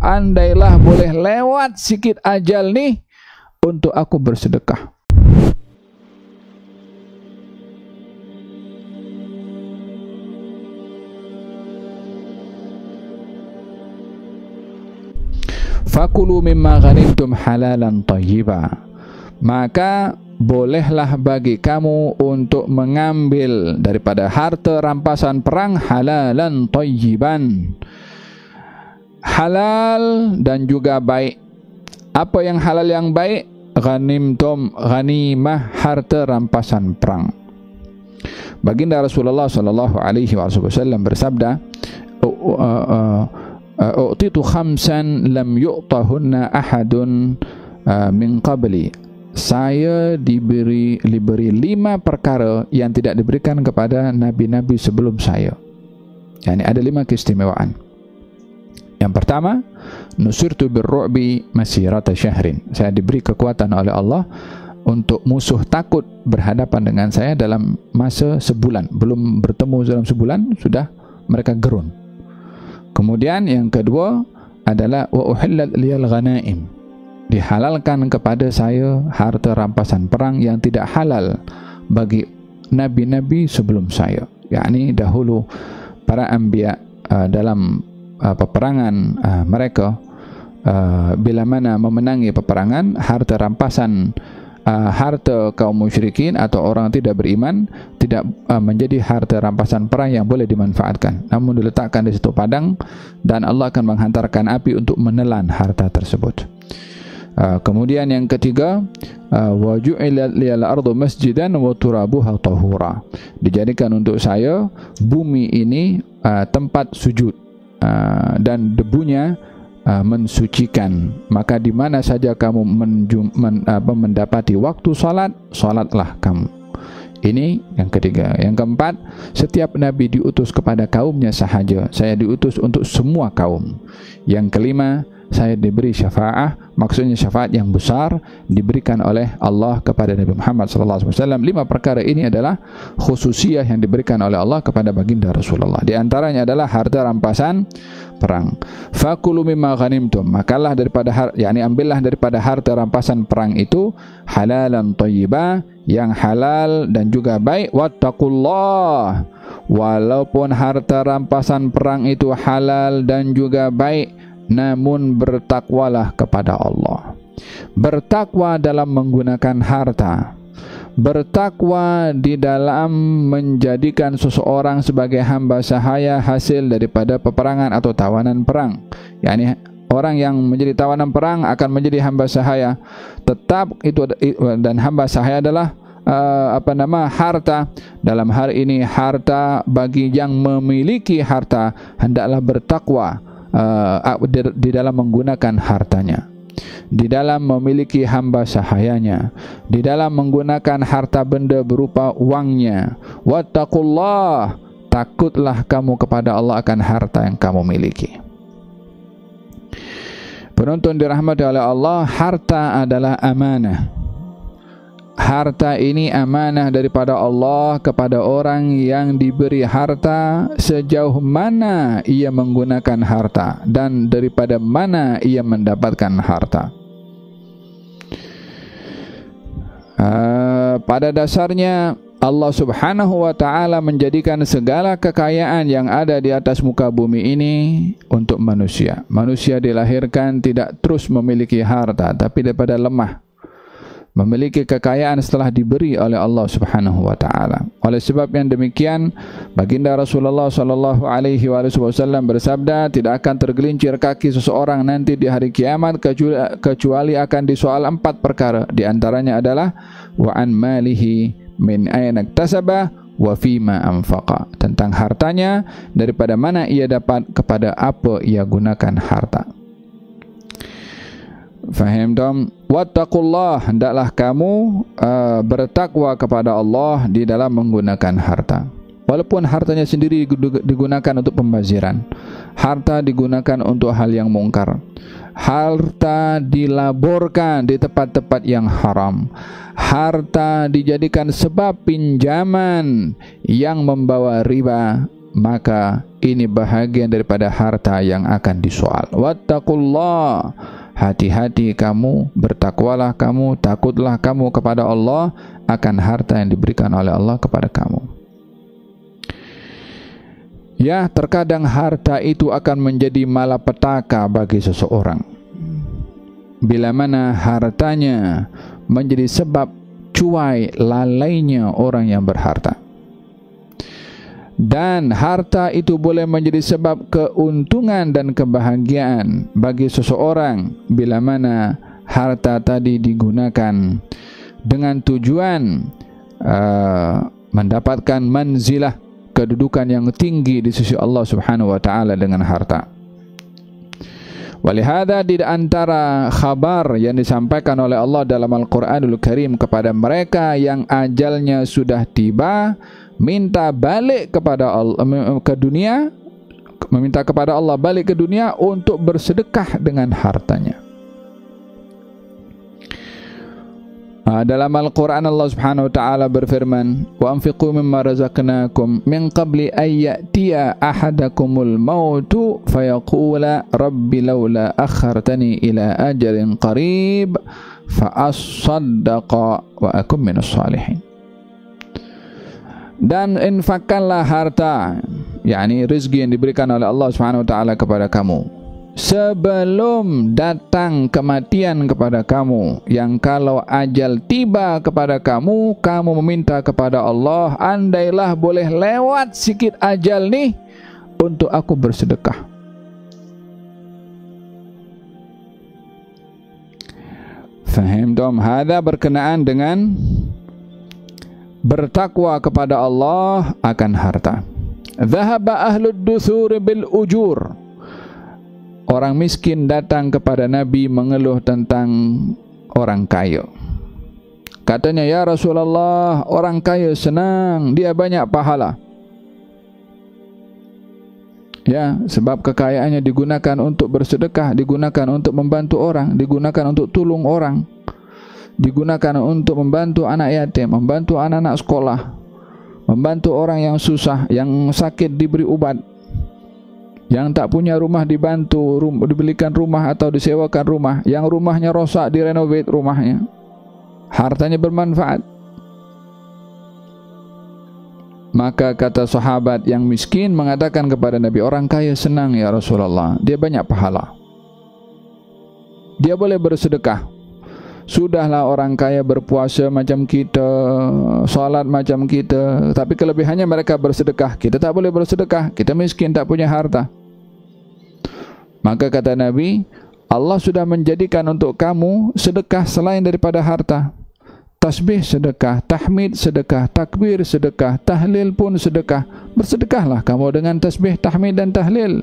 andailah boleh lewat sikit ajal nih untuk aku bersedekah. Fakulu mimma ghanimtum halalan thayyiba, maka bolehlah bagi kamu untuk mengambil daripada harta rampasan perang halalan thayyiban, halal dan juga baik. Apa yang halal yang baik? Ghanimtum, ghanimah, harta rampasan perang. Baginda Rasulullah sallallahu alaihi wasallam bersabda, u'titu khamsan lam yu'tahunna ahadun min qabli. Saya diberi 5 perkara yang tidak diberikan kepada nabi-nabi sebelum saya. Yani ada 5 keistimewaan. Yang pertama, nusirtu birru'bi masirata syahrin. Saya diberi kekuatan oleh Allah untuk musuh takut berhadapan dengan saya dalam masa sebulan. Belum bertemu dalam sebulan, sudah mereka gerun. Kemudian yang kedua adalah wa uhillat liyal ghanaim. Dihalalkan kepada saya harta rampasan perang yang tidak halal bagi nabi-nabi sebelum saya. Yakni dahulu para anbiya dalam peperangan mereka, bila mana memenangi peperangan, harta rampasan harta kaum musyrikin atau orang tidak beriman tidak menjadi harta rampasan perang yang boleh dimanfaatkan, namun diletakkan di situ padang dan Allah akan menghantarkan api untuk menelan harta tersebut. Kemudian yang ketiga, wa ju'ilat liyal ardu masjidan wa turabuha tahura. Dijadikan untuk saya bumi ini tempat sujud dan debunya mensucikan. Maka di mana saja kamu mendapati waktu salat, salatlah kamu. Ini yang ketiga. Yang keempat, setiap nabi diutus kepada kaumnya sahaja. Saya diutus untuk semua kaum. Yang kelima, saya diberi syafaat, maksudnya syafaat yang besar diberikan oleh Allah kepada Nabi Muhammad SAW. 5 perkara ini adalah khususiyah yang diberikan oleh Allah kepada baginda Rasulullah. Di antaranya adalah harta rampasan perang. Fakulu mimma ghanimtum, makalah daripada ambillah daripada harta rampasan perang itu halalan thayyiba, yang halal dan juga baik. Wattaqullah, walaupun harta rampasan perang itu halal dan juga baik, namun bertakwalah kepada Allah. Bertakwa dalam menggunakan harta, bertakwa di dalam menjadikan seseorang sebagai hamba sahaya hasil daripada peperangan atau tawanan perang. Yani orang yang menjadi tawanan perang akan menjadi hamba sahaya. Tetap itu, dan hamba sahaya adalah harta. Dalam hal ini harta, bagi yang memiliki harta hendaklah bertakwa di dalam menggunakan hartanya, di dalam memiliki hamba sahayanya, di dalam menggunakan harta benda berupa uangnya. Wattaqullah, takutlah kamu kepada Allah akan harta yang kamu miliki. Penonton dirahmati oleh Allah, harta adalah amanah. Harta ini amanah daripada Allah kepada orang yang diberi harta, sejauh mana ia menggunakan harta dan daripada mana ia mendapatkan harta. Pada dasarnya Allah Subhanahu wa ta'ala menjadikan segala kekayaan yang ada di atas muka bumi ini untuk manusia. Manusia dilahirkan tidak terus memiliki harta, tapi daripada lemah, memiliki kekayaan setelah diberi oleh Allah Subhanahu wa taala. Oleh sebab yang demikian, baginda Rasulullah sallallahu alaihi wasallam bersabda, tidak akan tergelincir kaki seseorang nanti di hari kiamat kecuali akan disoal 4 perkara. Di antaranya adalah wa an malihi min aina iktasaba wa fima anfaqa, tentang hartanya, daripada mana ia dapat, kepada apa ia gunakan harta. Faham dong? Wattaqullah, hendaklah kamu bertakwa kepada Allah di dalam menggunakan harta. Walaupun hartanya sendiri digunakan untuk pembaziran, harta digunakan untuk hal yang mungkar, harta dilaburkan di tempat-tempat yang haram, harta dijadikan sebab pinjaman yang membawa riba, maka ini bahagian daripada harta yang akan disoal. Wattaqullah, hati-hati kamu, bertakwalah kamu, takutlah kamu kepada Allah akan harta yang diberikan oleh Allah kepada kamu. Ya, terkadang harta itu akan menjadi malapetaka bagi seseorang. Bila mana hartanya menjadi sebab cuai lalainya orang yang berharta. Dan harta itu boleh menjadi sebab keuntungan dan kebahagiaan bagi seseorang bila mana harta tadi digunakan dengan tujuan mendapatkan manzilah, kedudukan yang tinggi di sisi Allah Subhanahu wa taala dengan harta. Walihada di antara khabar yang disampaikan oleh Allah dalam Al-Qur'anul Karim kepada mereka yang ajalnya sudah tiba, minta balik kepada Allah ke dunia, meminta kepada Allah balik ke dunia untuk bersedekah dengan hartanya. Dalam Al-Quran Allah Subhanahu wa taala berfirman, "Wa anfiqu mimma razaqnakum min qabli ay ya'tiya ahadakumul mautu fayaqula rabbi laula akhartani ila ajalin qarib fa as-saddaqa wa akum minas salihin." Dan infakkanlah harta, yakni rezeki yang diberikan oleh Allah Subhanahu wa taala kepada kamu sebelum datang kematian kepada kamu, yang kalau ajal tiba kepada kamu, kamu meminta kepada Allah, andailah boleh lewat sikit ajal nih untuk aku bersedekah. Faham dom? Hada berkenaan dengan bertakwa kepada Allah akan harta. Dhahaba ahlud duthur bil ujur. Orang miskin datang kepada Nabi mengeluh tentang orang kaya. Katanya, ya Rasulullah, orang kaya senang, dia banyak pahala. Ya, sebab kekayaannya digunakan untuk bersedekah, digunakan untuk membantu orang, digunakan untuk tolong orang, digunakan untuk membantu anak yatim, membantu anak-anak sekolah, membantu orang yang susah, yang sakit diberi obat, yang tak punya rumah dibantu, dibelikan rumah atau disewakan rumah, yang rumahnya rosak direnovate rumahnya. Hartanya bermanfaat. Maka kata sahabat yang miskin mengatakan kepada Nabi, orang kaya senang ya Rasulullah, dia banyak pahala, dia boleh bersedekah. Sudahlah orang kaya berpuasa macam kita, salat macam kita, tapi kelebihannya mereka bersedekah. Kita tak boleh bersedekah, kita miskin, tak punya harta. Maka kata Nabi, Allah sudah menjadikan untuk kamu sedekah selain daripada harta. Tasbih sedekah, tahmid sedekah, takbir sedekah, tahlil pun sedekah. Bersedekahlah kamu dengan tasbih, tahmid dan tahlil.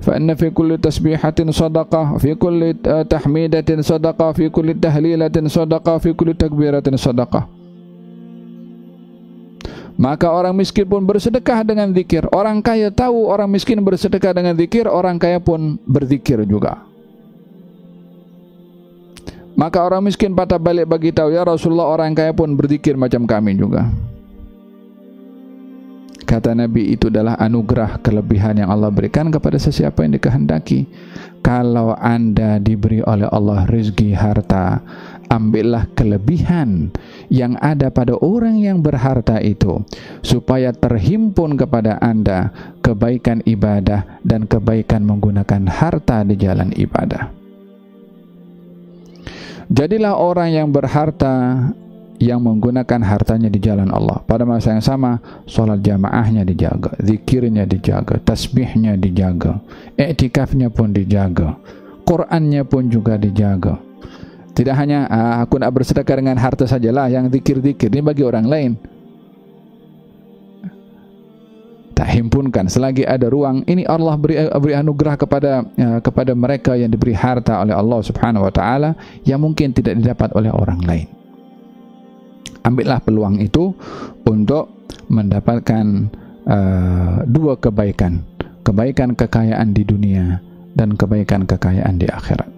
فإن في كل تسبيحة صدقة في كل تحميدة صدقة في كل تهليلة صدقة في كل تكبيرة صدقة. Maka orang miskin pun bersedekah dengan zikir. Orang kaya tahu orang miskin bersedekah dengan zikir, orang kaya pun berzikir juga. Maka orang miskin patah balik bagi tahu, ya Rasulullah, orang kaya pun berzikir macam kami juga. Kata Nabi, itu adalah anugerah, kelebihan yang Allah berikan kepada sesiapa yang dikehendaki. Kalau anda diberi oleh Allah rezeki harta, ambillah kelebihan yang ada pada orang yang berharta itu, supaya terhimpun kepada anda kebaikan ibadah dan kebaikan menggunakan harta di jalan ibadah. Jadilah orang yang berharta yang menggunakan hartanya di jalan Allah. Pada masa yang sama, solat jamaahnya dijaga, zikirnya dijaga, tasbihnya dijaga, i'tikafnya pun dijaga, Qur'annya pun juga dijaga. Tidak hanya aku nak bersedekah dengan harta sajalah, yang zikir-zikir ini bagi orang lain. Tak himpunkan selagi ada ruang. Ini Allah beri anugerah kepada mereka yang diberi harta oleh Allah Subhanahu wa taala yang mungkin tidak didapat oleh orang lain. Ambillah peluang itu untuk mendapatkan dua kebaikan, kebaikan kekayaan di dunia dan kebaikan kekayaan di akhirat.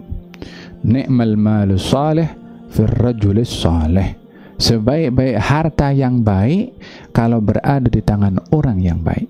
Ni'mal malus salih fir rajulis salih. Sebaik-baik harta yang baik kalau berada di tangan orang yang baik.